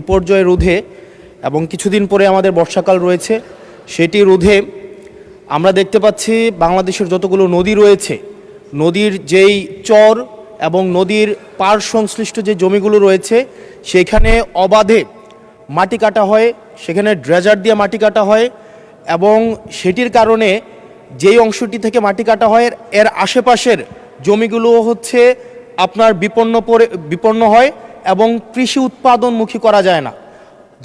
বিপর্যয় রোধে এবং কিছুদিন পরে আমাদের বর্ষাকাল রয়েছে, সেটি রোধে আমরা দেখতে পাচ্ছি বাংলাদেশের যতগুলো নদী রয়েছে, নদীর যেই চর এবং নদীর পাড় সংশ্লিষ্ট যে জমিগুলো রয়েছে সেখানে অবাধে মাটি কাটা হয়, সেখানে ড্রেজার দিয়ে মাটি কাটা হয় এবং সেটির কারণে যেই অংশটি থেকে মাটি কাটা হয় এর আশেপাশের জমিগুলো হচ্ছে আপনার বিপন্ন হয় এবং কৃষি উৎপাদনমুখী করা যায় না,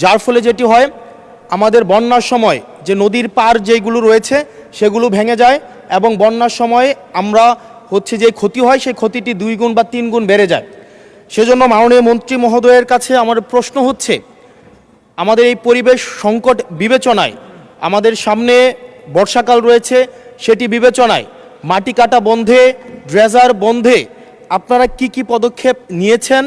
যার ফলে যেটি হয় আমাদের বন্যার সময় যে নদীর পাড় যেগুলো রয়েছে সেগুলো ভেঙে যায় এবং বন্যার সময় আমরা হচ্ছে যে ক্ষতি হয় সেই ক্ষতিটি 2 গুণ বা 3 গুণ বেড়ে যায়। সেজন্য মাননীয় মন্ত্রী মহোদয়ের কাছে আমার প্রশ্ন হচ্ছে, আমাদের এই পরিবেশ সংকট বিবেচনায় আমাদের সামনে বর্ষাকাল রয়েছে, সেটি বিবেচনায় মাটি কাটা বন্ধে, ড্রেজার বন্ধে আপনারা কি পদক্ষেপ নিয়েছেন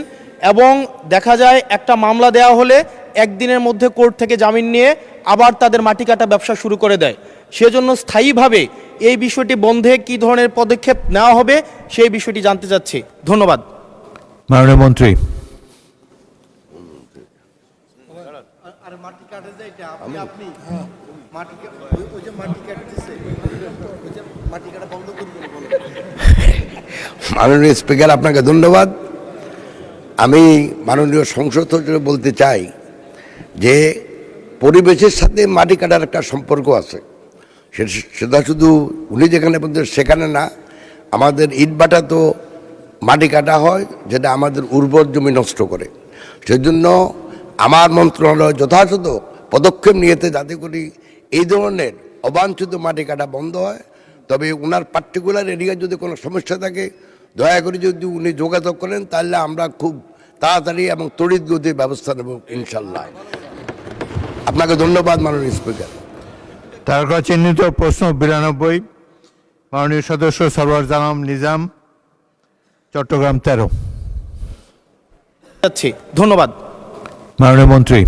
এবং দেখা যায় একটা মামলা দেওয়া হলে একদিনের মধ্যে কোর্ট থেকে জামিন নিয়ে আবার তাদের মাটি কাটা ব্যবসা শুরু করে দেয়, সেজন্য স্থায়ীভাবে এই বিষয়টি বন্ধে কি ধরনের পদক্ষেপ নেওয়া হবে সেই বিষয়টি জানতে চাচ্ছি। ধন্যবাদ। মাননীয় মন্ত্রী। মাননীয় স্পিকার, আপনাকে ধন্যবাদ। আমি মাননীয় সংসদ সচিবকে বলতে চাই যে পরিবেশের সাথে মাটি কাটার একটা সম্পর্ক আছে, সেটা শুধু উনি যেখানে বলতে সেখানে না, আমাদের ইটভাটা তো মাটি কাটা হয় যেটা আমাদের উর্বর জমি নষ্ট করে। সেজন্য আমার মন্ত্রণালয় যথাযথ পদক্ষেপ নিয়েছে যাতে করে এই ধরনের অবাঞ্ছিত মাটি কাটা বন্ধ হয়। তবে ওনার পার্টিকুলার এরিয়ায় যদি কোনো সমস্যা থাকে দয়া করে যদি উনি যোগাযোগ করেন তাহলে আমরা খুব তাড়াতাড়ি এবং তড়িৎ গতির ব্যবস্থা নেব ইনশাল্লাহ। আপনাকে ধন্যবাদ মাননীয় স্পিকার। তারকা চিহ্নিত প্রশ্ন 92, মাননীয় সদস্য সরওয়ার জানাম নিজাম, চট্টগ্রাম 13। ধন্যবাদ। মাননীয় মন্ত্রী।